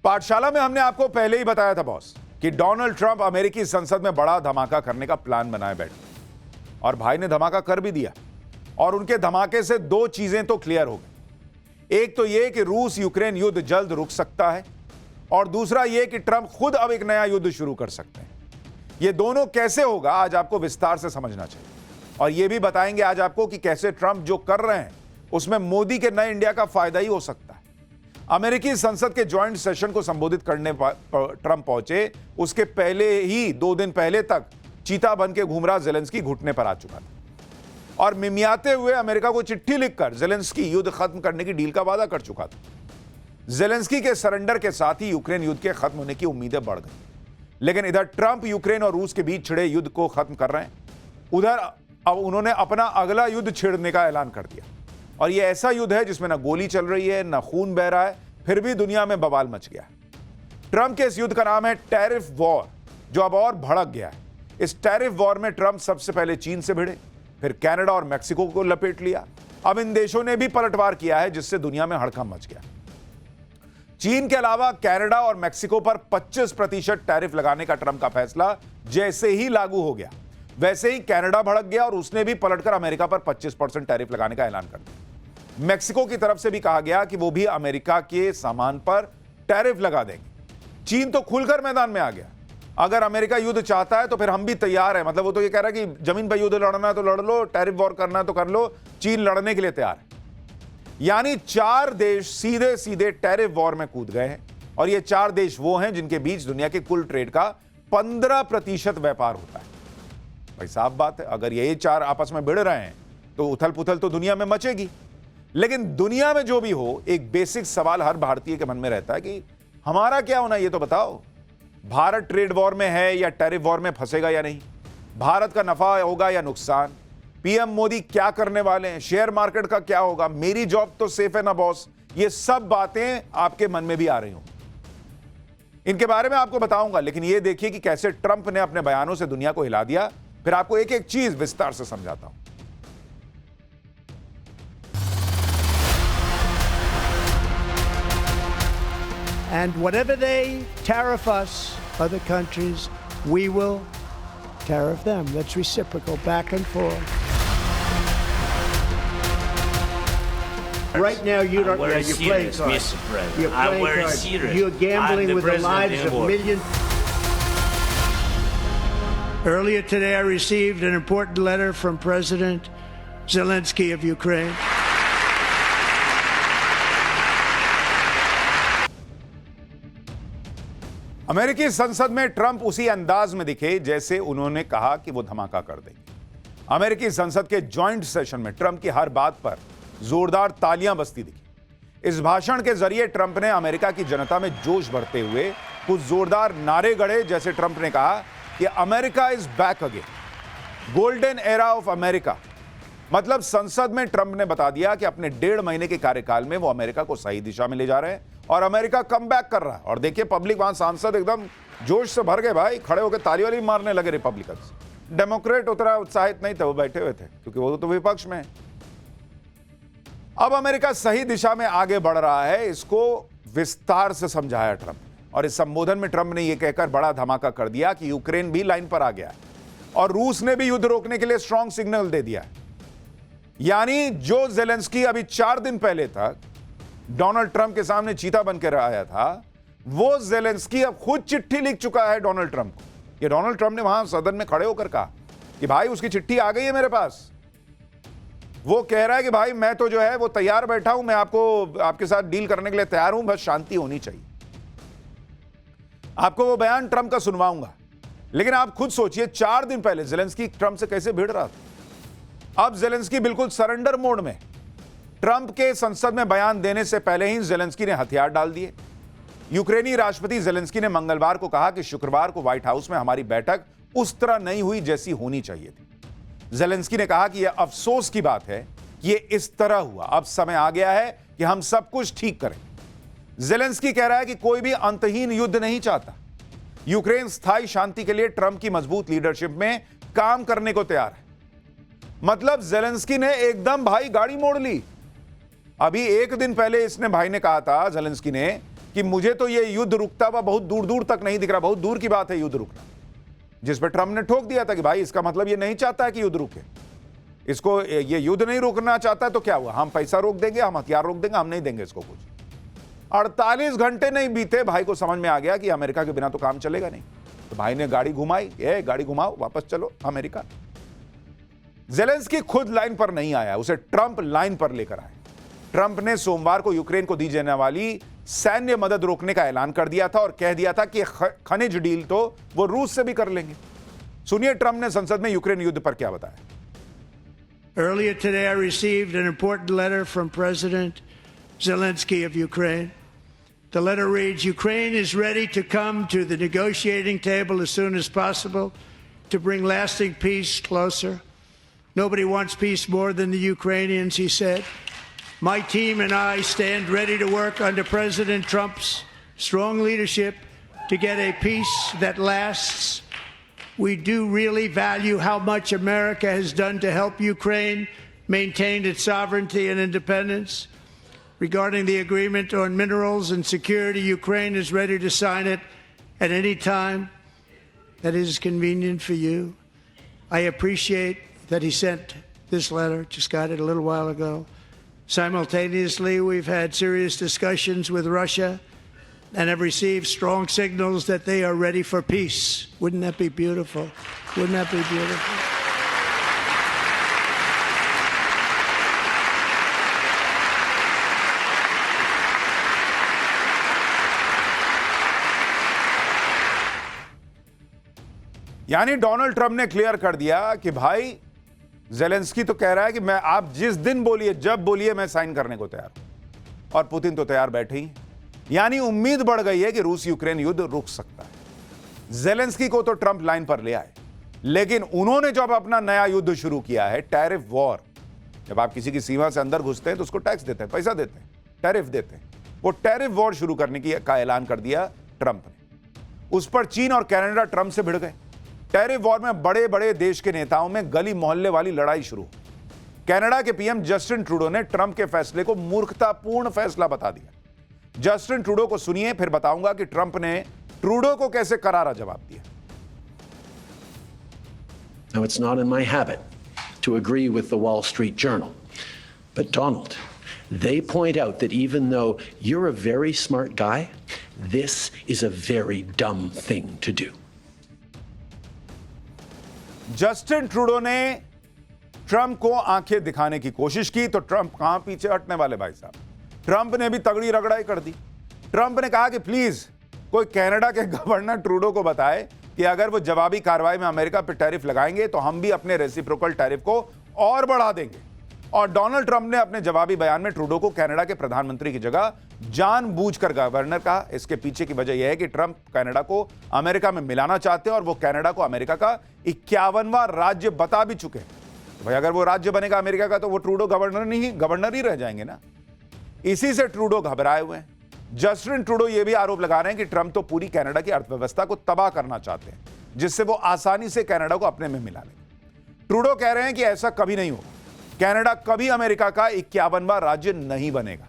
पाठशाला में हमने आपको पहले ही बताया था बॉस कि डोनाल्ड ट्रंप अमेरिकी संसद में बड़ा धमाका करने का प्लान बनाए बैठे और भाई ने धमाका कर भी दिया। और उनके धमाके से दो चीजें तो क्लियर हो गई। एक तो यह कि रूस यूक्रेन युद्ध जल्द रुक सकता है और दूसरा यह कि ट्रंप खुद अब एक नया युद्ध शुरू कर सकते हैं। यह दोनों कैसे होगा आज आपको विस्तार से समझना चाहिए और यह भी बताएंगे आज आपको कि कैसे ट्रंप जो कर रहे हैं उसमें मोदी के नए इंडिया का फायदा ही हो सकता है। अमेरिकी संसद के जॉइंट सेशन को संबोधित करने पर ट्रंप पहुंचे, उसके पहले ही 2 दिन पहले तक चीता बन के घूम रहा जेलेंस्की घुटने पर आ चुका था और मिमियाते हुए अमेरिका को चिट्ठी लिखकर जेलेंस्की युद्ध खत्म करने की डील का वादा कर चुका था। जेलेंस्की के सरेंडर के साथ ही यूक्रेन युद्ध के खत्म होने की उम्मीदें बढ़ गई। लेकिन इधर ट्रंप यूक्रेन और रूस के बीच छिड़े युद्ध को खत्म कर रहे हैं, उधर अब उन्होंने अपना अगला युद्ध छेड़ने का ऐलान कर दिया। और यह ऐसा युद्ध है जिसमें ना गोली चल रही है ना खून बह रहा है, फिर भी दुनिया में बवाल मच गया है। ट्रंप के इस युद्ध का नाम है टैरिफ वॉर, जो अब और भड़क गया है। इस टैरिफ वॉर में ट्रंप सबसे पहले चीन से भिड़े, फिर कनाडा और मैक्सिको को लपेट लिया। अब इन देशों ने भी पलटवार किया है जिससे दुनिया में हड़कंप मच गया। चीन के अलावा कनाडा और मैक्सिको पर 25% टैरिफ लगाने का ट्रंप का फैसला जैसे ही लागू हो गया, वैसे ही कनाडा भड़क गया और उसने भी पलटकर अमेरिका पर 25% टैरिफ लगाने का ऐलान कर दिया। मैक्सिको की तरफ से भी कहा गया कि वो भी अमेरिका के सामान पर टैरिफ लगा देंगे। चीन तो खुलकर मैदान में आ गया, अगर अमेरिका युद्ध चाहता है तो फिर हम भी तैयार है। मतलब वो तो ये कह रहा है कि जमीन पर युद्ध लड़ना है तो लड़ लो, टैरिफ वॉर करना है तो कर लो, चीन लड़ने के लिए तैयार है। यानी 4 देश सीधे सीधे टैरिफ वॉर में कूद गए हैं और ये 4 देश वो हैं जिनके बीच दुनिया के कुल ट्रेड का 15% व्यापार होता है। भाई साफ बात है, अगर ये 4 आपस में भिड़ रहे हैं तो उथल पुथल तो दुनिया में मचेगी। लेकिन दुनिया में जो भी हो, एक बेसिक सवाल हर भारतीय के मन में रहता है कि हमारा क्या होना, ये तो बताओ। भारत ट्रेड वॉर में है या टैरिफ वॉर में फंसेगा या नहीं, भारत का नफा होगा या नुकसान, पीएम मोदी क्या करने वाले हैं, शेयर मार्केट का क्या होगा, मेरी जॉब तो सेफ है ना बॉस। ये सब बातें आपके मन में भी आ रही हों, इनके बारे में आपको बताऊंगा। लेकिन ये देखिए कि कैसे ट्रंप ने अपने बयानों से दुनिया को हिला दिया। फिर आपको एक एक चीज विस्तार से समझाता हूं। And whatever they tariff us, other countries, we will tariff them. That's reciprocal, back and forth. Right now, you don't. Very You're playing serious, cards. Mr. President. You're I'm playing very cards. serious. You're gambling I'm the with the president lives of of the world. millions. Earlier today, I received an important letter from President Zelensky of Ukraine. अमेरिकी संसद में Trump उसी अंदाज में दिखे जैसे उन्होंने कहा कि वो धमाका कर देंगे। अमेरिकी संसद के जॉइंट सेशन में ट्रंप की हर बात पर जोरदार तालियां बजती दिखी। इस भाषण के जरिए ट्रंप ने अमेरिका की जनता में जोश भरते हुए कुछ जोरदार नारे गढ़े, जैसे ट्रंप ने कहा कि America is back again, golden era of America. मतलब संसद में ट्रंप ने बता दिया कि अपने 1.5 महीने के कार्यकाल में वो अमेरिका को सही दिशा में ले जा रहे हैं और अमेरिका कम बैक कर रहा है। और देखिए पब्लिक, वहां सांसद एकदम जोश से भर गए भाई, खड़े होकर ताली वाली मारने लगे। रिपब्लिकन्स, डेमोक्रेट उतना उत्साहित नहीं थे, वो बैठे हुए थे क्योंकि वो तो विपक्ष में है। अब अमेरिका सही दिशा में आगे बढ़ रहा है, इसको विस्तार से समझाया ट्रंप। और इस संबोधन में ट्रंप ने यह कहकर बड़ा धमाका कर दिया कि यूक्रेन भी लाइन पर आ गया है और रूस ने भी युद्ध रोकने के लिए स्ट्रांग सिग्नल दे दिया है। यानी जो जेलेंस्की अभी 4 दिन पहले तक डोनाल्ड ट्रंप के सामने चीता बनकर आया था, वो जेलेंस्की अब खुद चिट्ठी लिख चुका है डोनाल्ड ट्रंप को। ये डोनाल्ड ट्रंप ने वहां सदन में खड़े होकर कहा कि भाई उसकी चिट्ठी आ गई है मेरे पास। वो कह रहा है कि भाई मैं तो जो है वो तैयार बैठा हूं, मैं आपके साथ डील करने के लिए तैयार हूं, बस शांति होनी चाहिए। आपको वो बयान ट्रंप का सुनवाऊंगा। लेकिन आप खुद सोचिए, 4 दिन पहले जेलेंस्की ट्रंप से कैसे भिड़ रहा था। अब जेलेंस्की बिल्कुल सरेंडर मोड में। ट्रंप के संसद में बयान देने से पहले ही जेलेंस्की ने हथियार डाल दिए। यूक्रेनी राष्ट्रपति जेलेंस्की ने मंगलवार को कहा कि शुक्रवार को व्हाइट हाउस में हमारी बैठक उस तरह नहीं हुई जैसी होनी चाहिए थी। जेलेंस्की ने कहा कि यह अफसोस की बात है कि यह इस तरह हुआ, अब समय आ गया है कि हम सब कुछ ठीक करें। जेलेंस्की कह रहा है कि कोई भी अंतहीन युद्ध नहीं चाहता। यूक्रेन स्थायी शांति के लिए ट्रंप की मजबूत लीडरशिप में काम करने को तैयार है। मतलब जेलेंस्की ने एकदम भाई गाड़ी मोड़ ली। अभी 1 दिन पहले इसने भाई ने कहा था, जेलेंस्की ने, कि मुझे तो ये युद्ध रुकता हुआ बहुत दूर दूर तक नहीं दिख रहा, बहुत दूर की बात है युद्ध रुकना, जिस पर ट्रंप ने ठोक दिया था कि भाई इसका मतलब ये नहीं चाहता है कि युद्ध रुके, इसको ये युद्ध नहीं रोकना चाहता है तो क्या हुआ, हम पैसा रोक देंगे, हम हथियार रोक देंगे, हम नहीं देंगे इसको कुछ। 48 घंटे नहीं बीते, भाई को समझ में आ गया कि अमेरिका के बिना तो काम चलेगा नहीं, तो भाई ने गाड़ी घुमाई, गाड़ी घुमाओ, वापस चलो अमेरिका। ज़ेलेंस्की खुद लाइन पर नहीं आया, उसे ट्रंप लाइन पर लेकर आए। ट्रंप ने सोमवार को यूक्रेन को दी जाने वाली सैन्य मदद रोकने का ऐलान कर दिया था और कह दिया था कि खनिज डील तो वो रूस से भी कर लेंगे। सुनिए ट्रंप ने संसद में यूक्रेन युद्ध पर क्या बताया। Earlier today, I received an important letter from President Zelensky of Ukraine. The letter reads, Ukraine is ready to come to the negotiating table as soon as possible to bring lasting peace closer. Nobody wants peace more than the Ukrainians, he said. My team and I stand ready to work under President Trump's strong leadership to get a peace that lasts. We do really value how much America has done to help Ukraine maintain its sovereignty and independence. Regarding the agreement on minerals and security, Ukraine is ready to sign it at any time that is convenient for you. I appreciate that he sent this letter, just got it a little while ago. Simultaneously, we've had serious discussions with Russia and have received strong signals that they are ready for peace. Wouldn't that be beautiful? Wouldn't that be beautiful? यानी Donald Trump ने clear कर दिया कि भाई Zelensky तो कह रहा है कि मैं आप जिस दिन बोलिए, जब बोलिए, मैं साइन करने को तैयार हूं, और पुतिन तो तैयार बैठे ही। यानी उम्मीद बढ़ गई है कि रूस यूक्रेन युद्ध रुक सकता है। ज़ेलेंस्की को तो ट्रंप लाइन पर ले आए, लेकिन उन्होंने जब अपना नया युद्ध शुरू किया है, टैरिफ वॉर, जब आप किसी की सीमा से अंदर घुसते हैं तो उसको टैक्स देते हैं, पैसा देते हैं, टैरिफ देते हैं, वो टैरिफ वॉर शुरू करने का ऐलान कर दिया ट्रंप ने। उस पर चीन और कनाडा ट्रंप से भिड़ गए। टैरिफ वॉर में बड़े बड़े देश के नेताओं में गली मोहल्ले वाली लड़ाई शुरू। कनाडा के पीएम जस्टिन ट्रूडो ने ट्रंप के फैसले को मूर्खतापूर्ण फैसला बता दिया। जस्टिन ट्रूडो को सुनिए, फिर बताऊंगा कि ट्रंप ने ट्रूडो को कैसे करारा जवाब दिया। Now, it's not in my habit to agree with the Wall Street Journal, but Donald, they point out that even though you're a very smart guy, this is a very dumb thing to do. Justin Trudeau ने Trump को आंखें दिखाने की कोशिश की, तो Trump कहां पीछे हटने वाले भाई साहब। ट्रंप ने भी तगड़ी रगड़ाई कर दी। ट्रंप ने कहा कि प्लीज कोई कनाडा के गवर्नर ट्रूडो को बताए कि अगर वो जवाबी कार्रवाई में अमेरिका पर टैरिफ लगाएंगे तो हम भी अपने रेसिप्रोकल टैरिफ को और बढ़ा देंगे। और डोनाल्ड ट्रंप ने अपने जवाबी बयान में ट्रूडो को कनाडा के प्रधानमंत्री की जगह जानबूझकर गवर्नर कहा। इसके पीछे की वजह यह है कि ट्रंप कनाडा को अमेरिका में मिलाना चाहते हैं और वो कनाडा को अमेरिका का 51वां राज्य बता भी चुके हैं। तो भाई अगर वो राज्य बनेगा अमेरिका का तो वो ट्रूडो गवर्नर ही रह जाएंगे ना। इसी से ट्रूडो घबराए हुए हैं। जस्टिन ट्रूडो ये भी आरोप लगा रहे हैं कि ट्रंप तो पूरी कनाडा की अर्थव्यवस्था को तबाह करना चाहते हैं, जिससे वो आसानी से कनाडा को अपने में मिला लेंगे। ट्रूडो कह रहे हैं कि ऐसा कभी नहीं होगा, कनाडा कभी अमेरिका का 51वां राज्य नहीं बनेगा।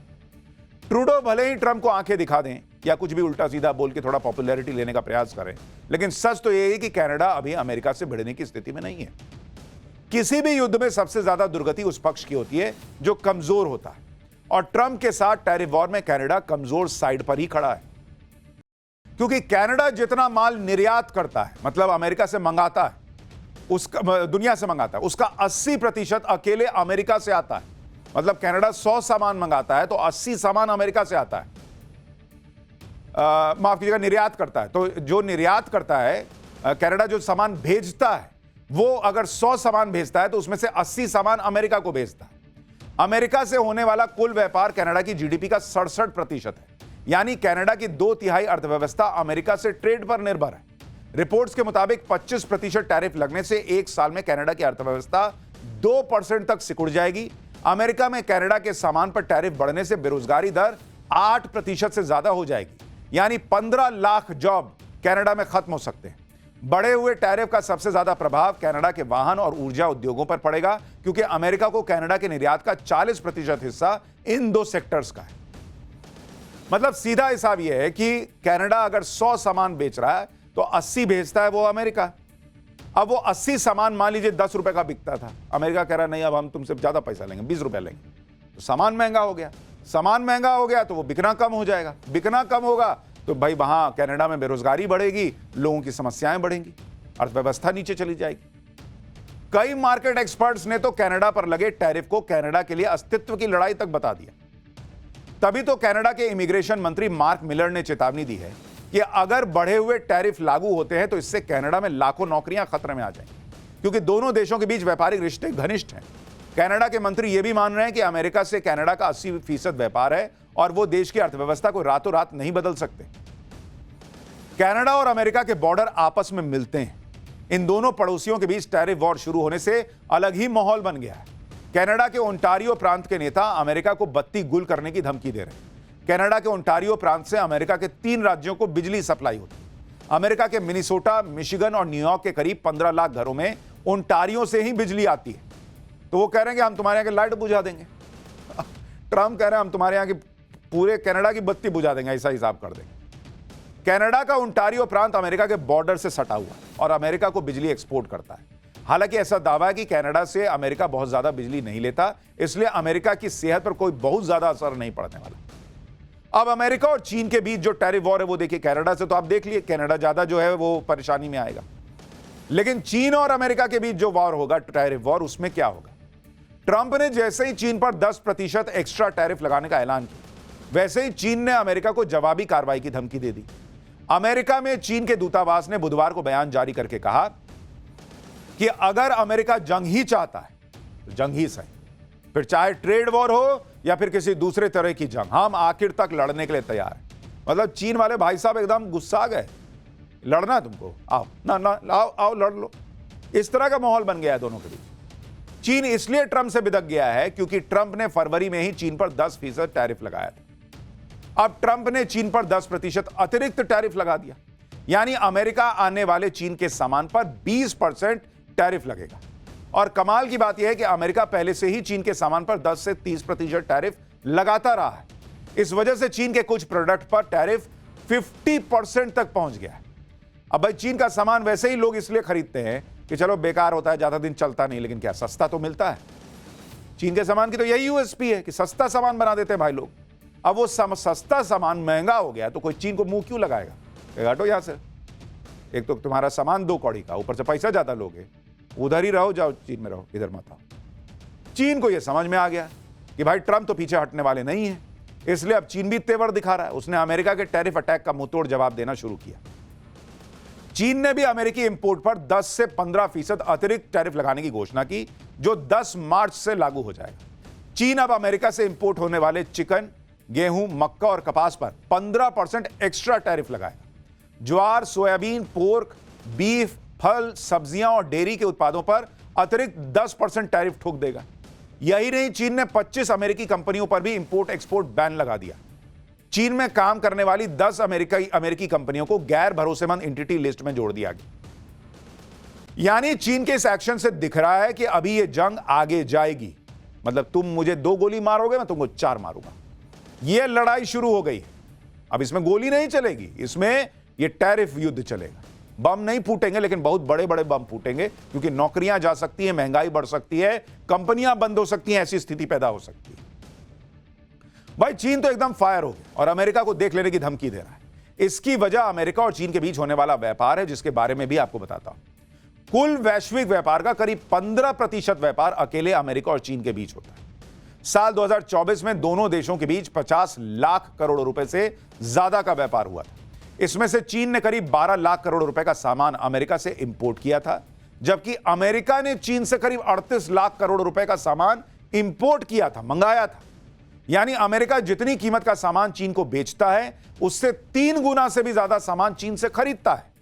ट्रूडो भले ही ट्रंप को आंखें दिखा दें या कुछ भी उल्टा सीधा बोल के थोड़ा पॉपुलैरिटी लेने का प्रयास करें, लेकिन सच तो यह है कि कनाडा अभी अमेरिका से भिड़ने की स्थिति में नहीं है। किसी भी युद्ध में सबसे ज्यादा दुर्गति उस पक्ष की होती है जो कमजोर होता है, और ट्रंप के साथ टैरिफ वॉर में कनाडा कमजोर साइड पर ही खड़ा है, क्योंकि कनाडा जितना माल निर्यात करता है, मतलब अमेरिका से मंगाता है, उसका दुनिया से मंगाता है, उसका 80% अकेले अमेरिका से आता है। मतलब कनाडा 100 सामान मंगाता है तो 80 सामान अमेरिका से आता है। माफ कीजिएगा, निर्यात करता है। तो जो निर्यात करता है, कनाडा जो सामान भेजता है, वो अगर 100 सामान भेजता है तो उसमें से 80 सामान अमेरिका को भेजता है। अमेरिका से होने वाला कुल व्यापार कनाडा की जीडीपी का 67% है। यानी कनाडा की 2/3 अर्थव्यवस्था अमेरिका से ट्रेड पर निर्भर है। रिपोर्ट्स के मुताबिक 25% टैरिफ लगने से एक साल में कनाडा की अर्थव्यवस्था 2% तक सिकुड़ जाएगी। अमेरिका में कनाडा के सामान पर टैरिफ बढ़ने से बेरोजगारी दर 8% से ज्यादा हो जाएगी। यानी 15 लाख जॉब कनाडा में खत्म हो सकते हैं। बढ़े हुए टैरिफ का सबसे ज्यादा प्रभाव कनाडा के वाहन और ऊर्जा उद्योगों पर पड़ेगा, क्योंकि अमेरिका को कनाडा के निर्यात का 40% हिस्सा इन दो सेक्टर्स का है। मतलब सीधा हिसाब यह है कि कनाडा अगर 100 सामान बेच रहा है तो 80 भेजता है वो अमेरिका। अब वो 80 सामान मान लीजिए 10 रुपए का बिकता था, अमेरिका कह रहा नहीं अब हम तुमसे ज्यादा पैसा लेंगे, 20 रुपए लेंगे, तो सामान महंगा हो गया। सामान महंगा हो गया तो वो बिकना कम हो जाएगा, बिकना कम होगा तो भाई वहां कनाडा में बेरोजगारी बढ़ेगी, लोगों की समस्याएं बढ़ेंगी, अर्थव्यवस्था नीचे चली जाएगी। कई मार्केट एक्सपर्ट्स ने तो कनाडा पर लगे टैरिफ को कनाडा के लिए अस्तित्व की लड़ाई तक बता दिया। तभी तो कनाडा के इमिग्रेशन मंत्री मार्क मिलर ने चेतावनी दी है कि अगर बढ़े हुए टैरिफ लागू होते हैं तो इससे कनाडा में लाखों नौकरियां खतरे में आ जाएंगी, क्योंकि दोनों देशों के बीच व्यापारिक रिश्ते घनिष्ठ हैं। कनाडा के मंत्री यह भी मान रहे हैं कि अमेरिका से कनाडा का 80% व्यापार है और वो देश की अर्थव्यवस्था को रातों रात नहीं बदल सकते। कनाडा और अमेरिका के बॉर्डर आपस में मिलते हैं। इन दोनों पड़ोसियों के बीच टैरिफ वॉर शुरू होने से अलग ही माहौल बन गया है। कनाडा के ओंटारियो प्रांत के नेता अमेरिका को बत्ती गुल करने की धमकी दे रहे हैं। कनाडा के ओंटारियो प्रांत से अमेरिका के 3 राज्यों को बिजली सप्लाई होती है। अमेरिका के मिनीसोटा, मिशिगन और न्यूयॉर्क के करीब 15 लाख घरों में ओंटारियो से ही बिजली आती है। तो वो कह रहे हैं कि हम तुम्हारे यहाँ की लाइट बुझा देंगे। ट्रंप कह रहे हैं हम तुम्हारे यहाँ की पूरे कनाडा की बत्ती बुझा देंगे, ऐसा हिसाब कर देंगे। कनाडा का ओंटारियो प्रांत अमेरिका के बॉर्डर से सटा हुआ है और अमेरिका को बिजली एक्सपोर्ट करता है। हालांकि ऐसा दावा है कि कनाडा से अमेरिका बहुत ज्यादा बिजली नहीं लेता, इसलिए अमेरिका की सेहत पर कोई बहुत ज्यादा असर नहीं पड़ने वाला। अब अमेरिका और चीन के बीच जो टैरिफ वॉर है वो देखिए, कनाडा से तो आप देख लिए कनाडा ज्यादा जो है वो परेशानी में आएगा, लेकिन चीन और अमेरिका के बीच जो वॉर होगा, टैरिफ वॉर, उसमें क्या होगा? ट्रंप ने जैसे ही चीन पर 10% एक्स्ट्रा टैरिफ लगाने का ऐलान किया, वैसे ही चीन ने अमेरिका को जवाबी कार्रवाई की धमकी दे दी। अमेरिका में चीन के दूतावास ने बुधवार को बयान जारी करके कहा कि अगर अमेरिका जंग ही चाहता है तो जंग ही सही, फिर चाहे ट्रेड वॉर हो या फिर किसी दूसरे तरह की जंग, हम आखिर तक लड़ने के लिए तैयार हैं। मतलब चीन वाले भाई साहब एकदम गुस्सा गए, लड़ना तुमको, आओ ना ना आओ लड़ लो। इस तरह का माहौल बन गया है दोनों के बीच। चीन इसलिए ट्रंप से बिदक गया है क्योंकि ट्रंप ने फरवरी में ही चीन पर 10% टैरिफ लगाया था। अब ट्रंप ने चीन पर 10% अतिरिक्त टैरिफ लगा दिया, यानी अमेरिका आने वाले चीन के सामान पर 20% टैरिफ लगेगा। और कमाल की बात यह है कि अमेरिका पहले से ही चीन के सामान पर 10 से 30% टैरिफ लगाता रहा है। इस वजह से चीन के कुछ प्रोडक्ट पर टैरिफ 50% तक पहुंच गया है। अब भाई चीन का सामान वैसे ही लोग इसलिए खरीदते हैं कि चलो बेकार होता है, ज्यादा दिन चलता नहीं, लेकिन क्या सस्ता तो मिलता है। चीन के सामान की तो यही यूएसपी है कि सस्ता सामान बना देते हैं भाई लोग। अब वो सस्ता सामान महंगा हो गया तो कोई चीन को मुंह क्यों लगाएगा? हटो यहां से, एक तो तुम्हारा सामान 2 कौड़ी का, ऊपर से पैसा ज्यादा लोगे, उधर ही रहो, जाओ चीन में रहो, इधर मत आओ। चीन को यह समझ में आ गया कि भाई ट्रंप तो पीछे हटने वाले नहीं है, इसलिए अब चीन भी तेवर दिखा रहा है। उसने अमेरिका के टैरिफ अटैक का मुंहतोड़ जवाब देना शुरू किया। चीन ने भी अमेरिकी इंपोर्ट पर 10 से 15% अतिरिक्त टैरिफ लगाने की घोषणा की, जो 10 मार्च से लागू हो जाएगा। चीन अब अमेरिका से इंपोर्ट होने वाले चिकन, गेहूं, मक्का और कपास पर 15% एक्स्ट्रा टैरिफ लगाएगा। ज्वार, सोयाबीन, पोर्क, बीफ, फल, सब्जियां और डेयरी के उत्पादों पर अतिरिक्त 10% टैरिफ ठोक देगा। यही नहीं, चीन ने 25 अमेरिकी कंपनियों पर भी इंपोर्ट एक्सपोर्ट बैन लगा दिया। चीन में काम करने वाली 10 अमेरिकी कंपनियों को गैर भरोसेमंद एंटिटी लिस्ट में जोड़ दिया गया। यानी चीन के इस एक्शन से दिख रहा है कि अभी यह जंग आगे जाएगी। मतलब तुम मुझे 2 गोली मारोगे, मैं तुमको 4 मारूंगा। यह लड़ाई शुरू हो गई। अब इसमें गोली नहीं चलेगी, इसमें यह टैरिफ युद्ध चलेगा। बम नहीं फूटेंगे, लेकिन बहुत बड़े बड़े बम फूटेंगे, क्योंकि नौकरियां जा सकती हैं, महंगाई बढ़ सकती है, कंपनियां बंद हो सकती हैं, ऐसी स्थिति पैदा हो सकती है। भाई चीन तो एकदम फायर हो गया और अमेरिका को देख लेने की धमकी दे रहा है। इसकी वजह अमेरिका और चीन के बीच होने वाला व्यापार है, जिसके बारे में भी आपको बताता हूं। कुल वैश्विक व्यापार का करीब 15% व्यापार अकेले अमेरिका और चीन के बीच होता है। साल 2024 में दोनों देशों के बीच 50 लाख करोड़ रुपए से ज्यादा का व्यापार हुआ था। इसमें से चीन ने करीब 12 लाख करोड़ रुपए का सामान अमेरिका से इंपोर्ट किया था, जबकि अमेरिका ने चीन से करीब 38 लाख करोड़ रुपए का सामान इंपोर्ट किया था, मंगाया था। यानी अमेरिका जितनी कीमत का सामान चीन को बेचता है, उससे 3 गुना से भी ज्यादा सामान चीन से खरीदता है।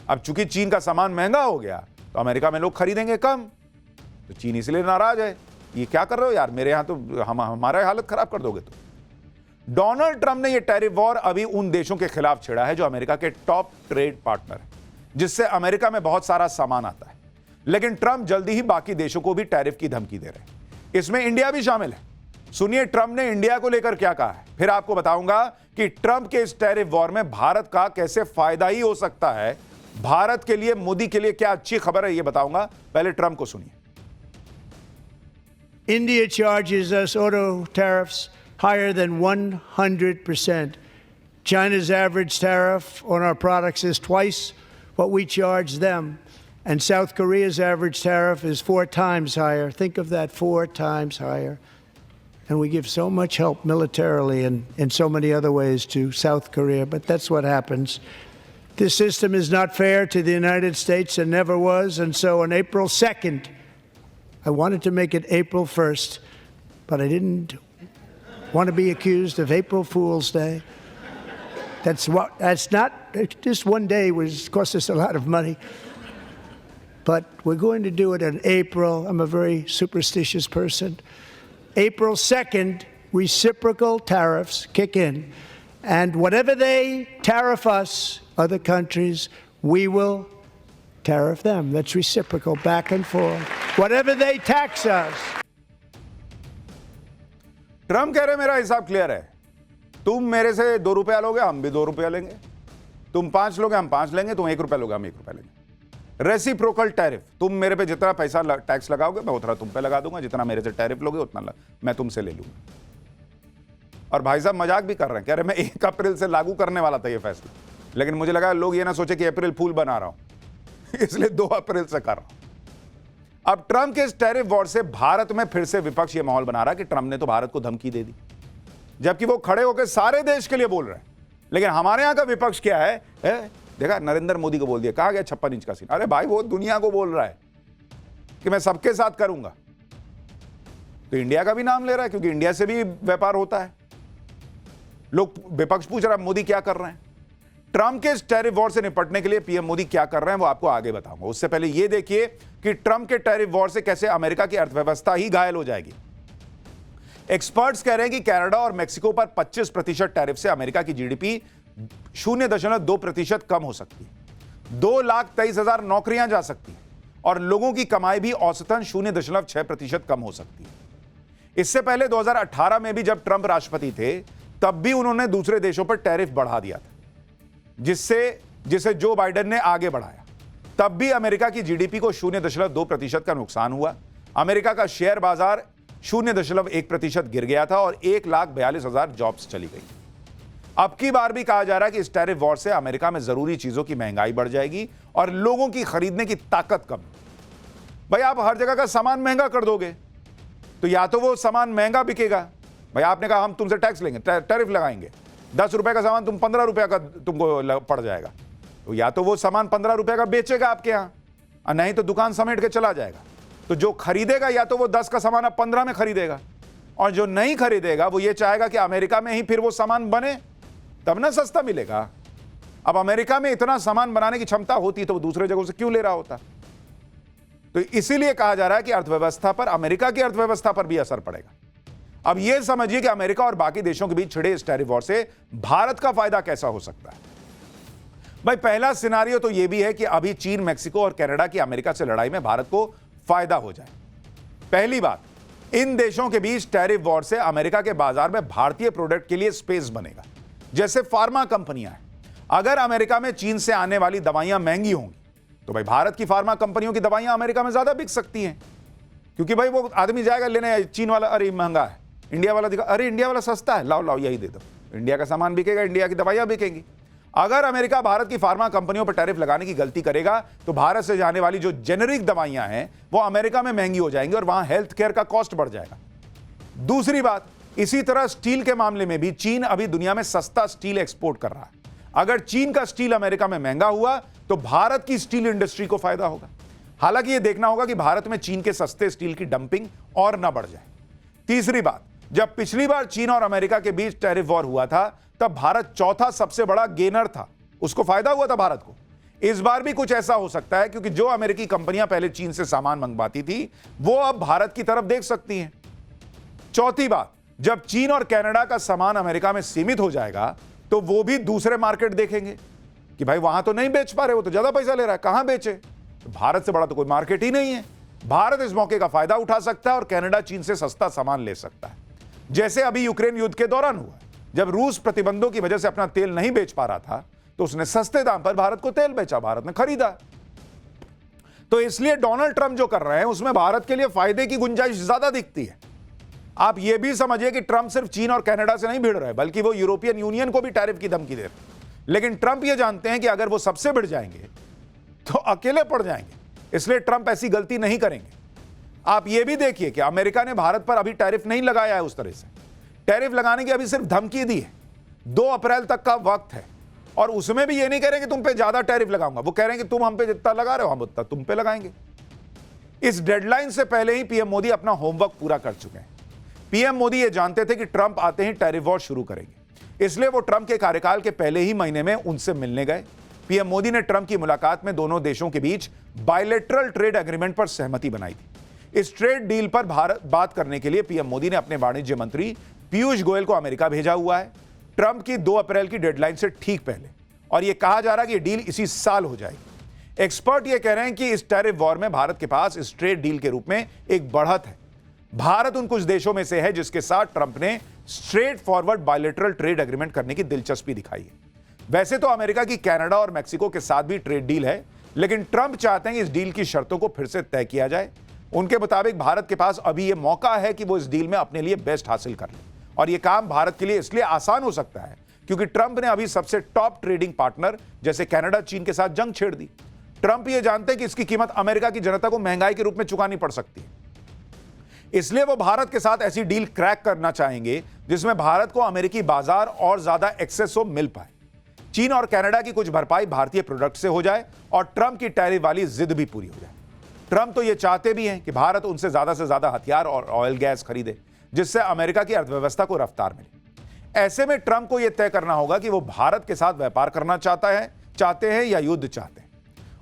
अब चूंकि चीन का सामान महंगा हो गया तो अमेरिका में लोग खरीदेंगे कम, तो चीन इसलिए नाराज है। ये क्या कर रहे हो यार, मेरे यहां तो हमारा हालत खराब कर दोगे। तो डोनाल्ड ट्रंप ने यह टैरिफ वॉर अभी उन देशों के खिलाफ छेड़ा है जो अमेरिका के टॉप ट्रेड पार्टनर है, जिससे अमेरिका में बहुत सारा सामान आता है। लेकिन ट्रंप जल्दी ही बाकी देशों को भी टैरिफ की धमकी दे रहे हैं। इसमें इंडिया भी शामिल है। सुनिए ट्रंप ने इंडिया को लेकर क्या कहा है, फिर आपको बताऊंगा कि ट्रंप के इस टैरिफ वॉर में भारत का कैसे फायदा ही हो सकता है। भारत के लिए, मोदी के लिए क्या अच्छी खबर है, यह बताऊंगा। पहले ट्रंप को सुनिए। India charges us auto tariffs higher than 100%. China's average tariff on our products is twice what we charge them. And South Korea's average tariff is 4 times higher. Think of that, 4 times higher. And we give so much help militarily and in so many other ways to South Korea. But that's what happens. This system is not fair to the United States and never was. And so on April 2nd, I wanted to make it April 1st, but I didn't want to be accused of April Fool's Day. That's not, just one day was cost us a lot of money. But we're going to do it in April. I'm a very superstitious person. April 2nd, reciprocal tariffs kick in. And whatever they tariff us, other countries, we will tariff them. That's reciprocal, back and forth. Whatever they tax us. Trump कह रहे मेरा हिसाब clear है। तुम मेरे से 2 रुपया लोगे, हम भी 2 रुपया लेंगे। तुम 5 लोगे, हम 5 लेंगे। तुम 1 रुपया लोगे, हम 1 रुपया लेंगे। रेसिप्रोकल टैरिफ, तुम मेरे पे जितना पैसा टैक्स लगाओगे मैं उतना तुम पे लगा दूंगा, जितना मेरे से टैरिफ लोगे उतना मैं तुमसे ले लूंगा। और भाई साहब मजाक भी कर रहे हैं, कह रहे मैं 1 अप्रैल से लागू करने वाला था ये फैसला, लेकिन मुझे लगा लोग ये ना सोचे कि अप्रैल फूल बना रहा हूं इसलिए 2 अप्रैल से कर रहा हूं। अब ट्रंप के इस टैरिफ वॉर से भारत में फिर से विपक्ष ये माहौल बना रहा है कि ट्रंप ने तो भारत को धमकी दे दी, जबकि वो खड़े होकर सारे देश के लिए बोल रहे हैं। लेकिन हमारे यहां का विपक्ष क्या है, देखा नरेंद्र मोदी को बोल दिया, कहा गया 56 इंच का सीन। अरे भाई वो दुनिया को बोल रहा है कि मैं सबके साथ करूंगा, तो इंडिया का भी नाम ले रहा है क्योंकि इंडिया से भी व्यापार होता है। लोग विपक्ष पूछ रहा है मोदी क्या कर रहे हैं। ट्रंप के इस टैरिफ वॉर से निपटने के लिए पीएम मोदी क्या कर रहे हैं वो आपको आगे बताऊंगा। उससे पहले यह देखिए कि ट्रंप के टैरिफ वॉर से कैसे अमेरिका की अर्थव्यवस्था ही घायल हो जाएगी। एक्सपर्ट्स कह रहे हैं कि कनाडा और मेक्सिको पर 25% टैरिफ से अमेरिका की जीडीपी 0.2% कम हो सकती है। 2,23,000 नौकरियां जा सकती हैं और लोगों की कमाई भी औसतन 0.6% कम हो सकती है। इससे पहले 2018 में भी जब ट्रंप राष्ट्रपति थे तब भी उन्होंने दूसरे देशों पर टैरिफ बढ़ा दिया था, जिसे जो बाइडेन ने आगे बढ़ाया। तब भी अमेरिका की जीडीपी को 0.2% का नुकसान हुआ। अमेरिका का शेयर बाजार 0.1% गिर गया था और 1,42,000 जॉब्स चली गई। अब की बार भी कहा जा रहा है कि इस टैरिफ वॉर से अमेरिका में जरूरी चीजों की महंगाई बढ़ जाएगी और लोगों की खरीदने की ताकत कम। भाई आप हर जगह का सामान महंगा कर दोगे तो या तो वो सामान महंगा बिकेगा, भाई आपने कहा हम तुमसे टैक्स लेंगे, टैरिफ लगाएंगे, 10 रुपए का सामान तुम 15 रुपए का तुमको पड़ जाएगा, तो या तो वो सामान 15 रुपए का बेचेगा आपके यहां और नहीं तो दुकान समेट के चला जाएगा। तो जो खरीदेगा या तो वो 10 का सामान अब 15 में खरीदेगा, और जो नहीं खरीदेगा वो ये चाहेगा कि अमेरिका में ही फिर वो सामान बने, तब ना सस्ता मिलेगा। अब अमेरिका में इतना सामान बनाने की क्षमता होती तो वो दूसरे जगहों से क्यों ले रहा होता। तो इसीलिए कहा जा रहा है कि अर्थव्यवस्था पर, अमेरिका की अर्थव्यवस्था पर भी असर पड़ेगा। अब यह समझिए कि अमेरिका और बाकी देशों के बीच छिड़े इस टैरिफ वॉर से भारत का फायदा कैसा हो सकता है। भाई पहला सिनारियो तो यह भी है कि अभी चीन, मेक्सिको और कनाडा की अमेरिका से लड़ाई में भारत को फायदा हो जाए। पहली बात, इन देशों के बीच टैरिफ वॉर से अमेरिका के बाजार में भारतीय प्रोडक्ट के लिए स्पेस बनेगा। जैसे फार्मा कंपनियां हैं, अगर अमेरिका में चीन से आने वाली दवाइयां महंगी होंगी तो भाई भारत की फार्मा कंपनियों की दवाइयां अमेरिका में ज्यादा बिक सकती हैं, क्योंकि भाई वो आदमी जाएगा लेने, चीन वाला अरे महंगा है, इंडिया वाला दिखा अरे इंडिया वाला सस्ता है, लाओ लाओ यही दे दो, इंडिया का सामान बिकेगा, इंडिया की दवाइयां बिकेंगी। अगर अमेरिका भारत की फार्मा कंपनियों पर टैरिफ लगाने की गलती करेगा तो भारत से जाने वाली जो जेनेरिक दवाइयां हैं वो अमेरिका में महंगी हो जाएंगी और वहां हेल्थ केयर का कॉस्ट बढ़ जाएगा। दूसरी बात, इसी तरह स्टील के मामले में भी चीन अभी दुनिया में सस्ता स्टील एक्सपोर्ट कर रहा है। अगर चीन का स्टील अमेरिका में महंगा हुआ तो भारत की स्टील इंडस्ट्री को फायदा होगा। हालांकि यह देखना होगा कि भारत में चीन के सस्ते स्टील की डंपिंग और ना बढ़ जाए। तीसरी बात, जब पिछली बार चीन और अमेरिका के बीच टैरिफ वॉर हुआ था तब भारत चौथा सबसे बड़ा गेनर था, उसको फायदा हुआ था भारत को। इस बार भी कुछ ऐसा हो सकता है क्योंकि जो अमेरिकी कंपनियां पहले चीन से सामान मंगवाती थी वो अब भारत की तरफ देख सकती हैं। चौथी बात, जब चीन और कनाडा का सामान अमेरिका में सीमित हो जाएगा तो वो भी दूसरे मार्केट देखेंगे कि भाई वहां तो नहीं बेच पा रहे, वो तो ज्यादा पैसा ले रहा है, कहां बेचे। तो भारत से बड़ा तो कोई मार्केट ही नहीं है। भारत इस मौके का फायदा उठा सकता है और कनाडा चीन से सस्ता सामान ले सकता है। जैसे अभी यूक्रेन युद्ध के दौरान हुआ, जब रूस प्रतिबंधों की वजह से अपना तेल नहीं बेच पा रहा था तो उसने सस्ते दाम पर भारत को तेल बेचा, भारत ने खरीदा। तो इसलिए डोनाल्ड ट्रंप जो कर रहे हैं उसमें भारत के लिए फायदे की गुंजाइश ज्यादा दिखती है। आप यह भी समझिए कि ट्रंप सिर्फ चीन और कनाडा से नहीं भिड़ रहे, बल्कि वो यूरोपियन यूनियन को भी टैरिफ की धमकी दे रहे हैं। लेकिन ट्रंप ये जानते हैं कि अगर वो सबसे भिड़ जाएंगे तो अकेले पड़ जाएंगे, इसलिए ट्रंप ऐसी गलती नहीं करेंगे। आप ये भी देखिए कि अमेरिका ने भारत पर अभी टैरिफ नहीं लगाया है उस तरह से, टैरिफ लगाने की अभी सिर्फ धमकी दी है। 2 अप्रैल तक का वक्त है, और उसमें भी ये नहीं कह रहे कि तुम पे ज्यादा टैरिफ लगाऊंगा, वो कह रहे हैं कि तुम हम पे जितना लगा रहे हो हम उतना तुम पे लगाएंगे। इस डेडलाइन से पहले ही पीएम मोदी अपना होमवर्क पूरा कर चुके हैं। पीएम मोदी ये जानते थे कि ट्रंप आते ही टैरिफ वॉर शुरू करेंगे, इसलिए वो ट्रंप के कार्यकाल के पहले ही महीने में उनसे मिलने गए। पीएम मोदी ने ट्रंप की मुलाकात में दोनों देशों के बीच बायलैटरल ट्रेड एग्रीमेंट पर सहमति बनाई थी। इस ट्रेड डील पर बात करने के लिए पीएम मोदी ने अपने वाणिज्य मंत्री पीयूष गोयल को अमेरिका भेजा हुआ है, ट्रंप की 2 अप्रैल की डेडलाइन से ठीक पहले, और यह कहा जा रहा है कि डील इसी साल हो जाएगी। एक्सपर्ट यह कह रहे हैं कि इस टैरिफ वॉर में भारत के पास इस ट्रेड डील के रूप में एक बढ़त है। भारत उन कुछ देशों में से है जिसके साथ ट्रंप ने straight forward bilateral trade agreement करने की दिलचस्पी दिखाई है। वैसे तो अमेरिका की कनाडा और मैक्सिको के साथ भी ट्रेड डील है, लेकिन ट्रंप चाहते हैं कि इस डील की शर्तों को फिर से तय किया जाए। उनके मुताबिक भारत के पास अभी यह मौका है कि वो इस डील में अपने लिए बेस्ट हासिल कर ले, और यह काम भारत के लिए इसलिए आसान हो सकता है क्योंकि ट्रंप ने अभी सबसे टॉप ट्रेडिंग पार्टनर जैसे कनाडा, चीन के साथ जंग छेड़ दी। ट्रंप ये जानते हैं कि इसकी कीमत अमेरिका की जनता को महंगाई के रूप में चुकानी पड़ सकती है, इसलिए वो भारत के साथ ऐसी डील क्रैक करना चाहेंगे जिसमें भारत को अमेरिकी बाजार और ज्यादा एक्सेस हो मिल पाए। चीन और कनाडा की कुछ भरपाई भारतीय प्रोडक्ट से हो जाए और ट्रंप की टैरिफ वाली जिद भी पूरी हो जाए। ट्रंप तो ये चाहते भी हैं कि भारत उनसे ज्यादा हथियार और ऑयल गैस खरीदे, जिससे अमेरिका की अर्थव्यवस्था को रफ्तार मिले। ऐसे में ट्रंप को यह तय करना होगा कि वो भारत के साथ व्यापार करना चाहते हैं या युद्ध चाहते हैं।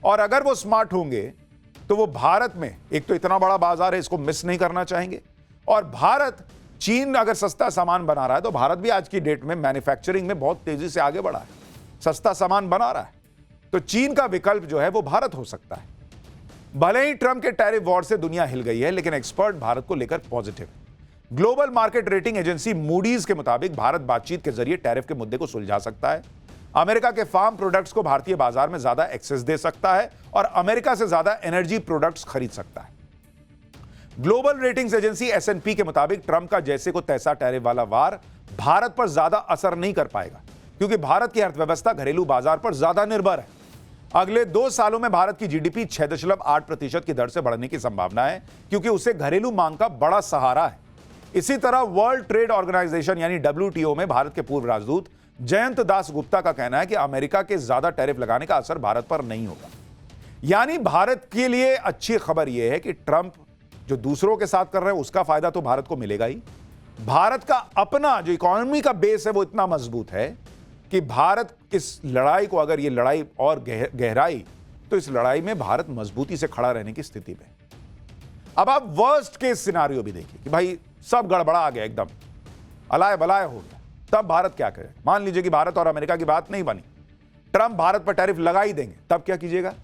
और अगर वो स्मार्ट होंगे तो वो भारत में एक तो इतना बड़ा बाजार है, इसको मिस नहीं करना चाहेंगे, और भारत, चीन अगर सस्ता सामान बना रहा है तो भारत भी आज की डेट में मैन्युफैक्चरिंग में बहुत तेजी से आगे बढ़ा है, सस्ता सामान बना रहा है, तो चीन का विकल्प जो है वो भारत हो सकता है। भले ही ट्रंप के टैरिफ वॉर से दुनिया हिल गई है, लेकिन एक्सपर्ट भारत को लेकर पॉजिटिव है। Global market rating agency Moody's के मुताबिक भारत बातचीत के जरिए टैरिफ के मुद्दे को सुलझा सकता है, अमेरिका के फार्म प्रोडक्ट्स को भारतीय बाजार में ज्यादा एक्सेस दे सकता है और अमेरिका से ज्यादा एनर्जी प्रोडक्ट्स खरीद सकता है। ग्लोबल रेटिंग्स एजेंसी S&P के मुताबिक ट्रंप का जैसे को तैसा टैरिफ वाला वार भारत पर ज्यादा असर नहीं कर पाएगा, क्योंकि भारत की अर्थव्यवस्था घरेलू बाजार पर ज्यादा निर्भर है। अगले 2 सालों में भारत की जीडीपी 6.8% की दर से बढ़ने की संभावना है, क्योंकि उसे घरेलू मांग का बड़ा सहारा है। इसी तरह वर्ल्ड ट्रेड ऑर्गेनाइजेशन यानी WTO में भारत के पूर्व राजदूत जयंत दास गुप्ता का कहना है कि अमेरिका के ज्यादा टैरिफ लगाने का असर भारत पर नहीं होगा। यानी भारत के लिए अच्छी खबर यह है कि ट्रंप जो दूसरों के साथ कर रहे हैं उसका फायदा तो भारत को मिलेगा ही। भारत का अपना जो इकोनॉमी का बेस है वो इतना मजबूत है कि भारत इस लड़ाई को, अगर ये लड़ाई और गहराई, तो इस लड़ाई में भारत मजबूती से खड़ा रहने की स्थिति में। अब आप वर्स्ट केस सिनारियो भी देखिए कि भाई सब गड़बड़ा आ गया, एकदम अलाय बलाय हो गया, तब भारत क्या करे। मान लीजिए कि भारत और अमेरिका की बात नहीं बनी, ट्रंप भारत पर टैरिफ लगा ही देंगे, तब क्या कीजिएगा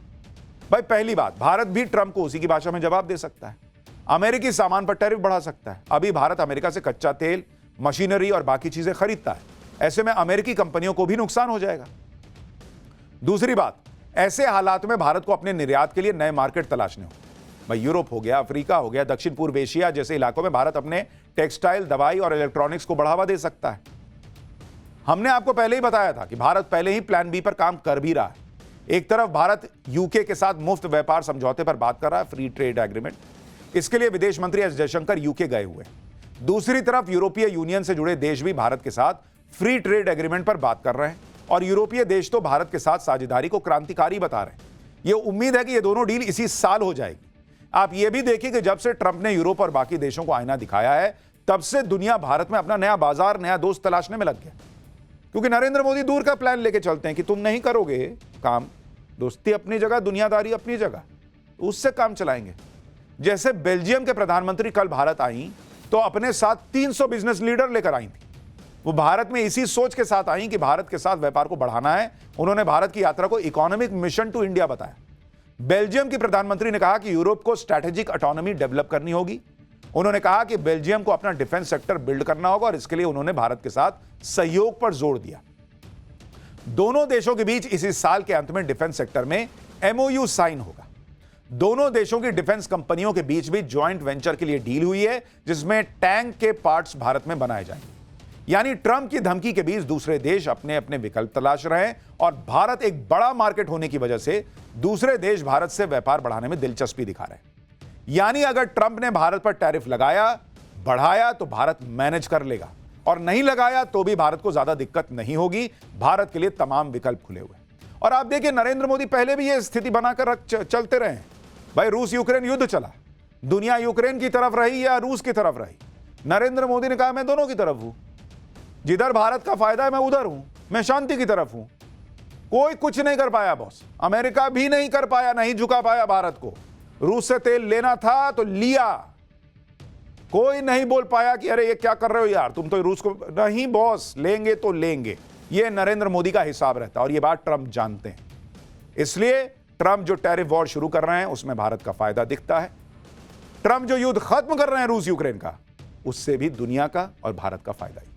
भाई? पहली बात, भारत भी ट्रंप को उसी की भाषा में जवाब दे सकता है, अमेरिकी सामान पर टैरिफ बढ़ा सकता है। अभी भारत अमेरिका से कच्चा तेल, मशीनरी और बाकी चीजें खरीदता है, ऐसे में अमेरिकी कंपनियों को भी नुकसान हो जाएगा। दूसरी बात, ऐसे हालात में भारत को अपने निर्यात के लिए नए मार्केट तलाशने होंगे। भाई यूरोप हो गया, अफ्रीका हो गया, दक्षिण पूर्व एशिया जैसे इलाकों में भारत अपने टेक्सटाइल, दवाई और इलेक्ट्रॉनिक्स को बढ़ावा दे सकता है। हमने आपको पहले ही बताया था कि भारत पहले ही प्लान बी पर काम कर भी रहा है। एक तरफ भारत यूके के साथ मुफ्त व्यापार समझौते पर बात कर रहा है, फ्री ट्रेड एग्रीमेंट, इसके लिए विदेश मंत्री एस जयशंकर यूके गए हुए। दूसरी तरफ यूरोपीय यूनियन से जुड़े देश भी भारत के साथ फ्री ट्रेड एग्रीमेंट पर बात कर रहे हैं, और यूरोपीय देश तो भारत के साथ साझेदारी को क्रांतिकारी बता रहे हैं। यह उम्मीद है कि यह दोनों डील इसी साल हो जाएगी। आप यह भी देखिए कि जब से ट्रंप ने यूरोप और बाकी देशों को आईना दिखाया है, तब से दुनिया भारत में अपना नया बाजार, नया दोस्त तलाशने में लग गया, क्योंकि नरेंद्र मोदी दूर का प्लान लेके चलते हैं कि तुम नहीं करोगे काम, दोस्ती अपनी जगह, दुनियादारी अपनी जगह, उससे काम चलाएंगे। जैसे बेल्जियम के प्रधानमंत्री कल भारत आई तो अपने साथ 300 बिजनेस लीडर लेकर आई थी। वो भारत में इसी सोच के साथ आई कि भारत के साथ व्यापार को बढ़ाना है। उन्होंने भारत की यात्रा को इकोनॉमिक मिशन टू इंडिया बताया। बेल्जियम की प्रधानमंत्री ने कहा कि यूरोप को स्ट्रैटेजिक ऑटोनॉमी डेवलप करनी होगी उन्होंने कहा कि बेल्जियम को अपना डिफेंस सेक्टर बिल्ड करना होगा और इसके लिए उन्होंने भारत के साथ सहयोग पर जोर दिया। दोनों देशों के बीच इसी साल के अंत में डिफेंस सेक्टर में एमओयू साइन होगा। दोनों देशों की डिफेंस कंपनियों के बीच भी ज्वाइंट वेंचर के लिए डील हुई है, जिसमें टैंक के पार्ट्स भारत में बनाए जाएंगे। यानी ट्रंप की धमकी के बीच दूसरे देश अपने अपने विकल्प तलाश रहे हैं और भारत एक बड़ा मार्केट होने की वजह से दूसरे देश भारत से व्यापार बढ़ाने में दिलचस्पी दिखा रहे हैं। यानी अगर ट्रंप ने भारत पर टैरिफ लगाया, बढ़ाया तो भारत मैनेज कर लेगा, और नहीं लगाया तो भी भारत को ज्यादा दिक्कत नहीं होगी। भारत के लिए तमाम विकल्प खुले हुए। और आप देखिए, नरेंद्र मोदी पहले भी यह स्थिति बनाकर चलते रहे हैं। भाई, रूस यूक्रेन युद्ध चला, दुनिया यूक्रेन की तरफ रही या रूस की तरफ रही, नरेंद्र मोदी ने कहा मैं दोनों की तरफ हूं, जिधर भारत का फायदा है मैं उधर हूं, मैं शांति की तरफ हूं। कोई कुछ नहीं कर पाया बॉस, अमेरिका भी नहीं कर पाया, नहीं झुका पाया भारत को। रूस से तेल लेना था तो लिया, कोई नहीं बोल पाया कि अरे ये क्या कर रहे हो यार, तुम तो रूस को नहीं बॉस, लेंगे तो लेंगे। ये नरेंद्र मोदी का हिसाब रहता है और ये बात ट्रंप जानते हैं। इसलिए ट्रंप जो टैरिफ वॉर शुरू कर रहे हैं उसमें भारत का फायदा दिखता है। ट्रंप जो युद्ध खत्म कर रहे हैं रूस यूक्रेन का, उससे भी दुनिया का और भारत का फायदा ही।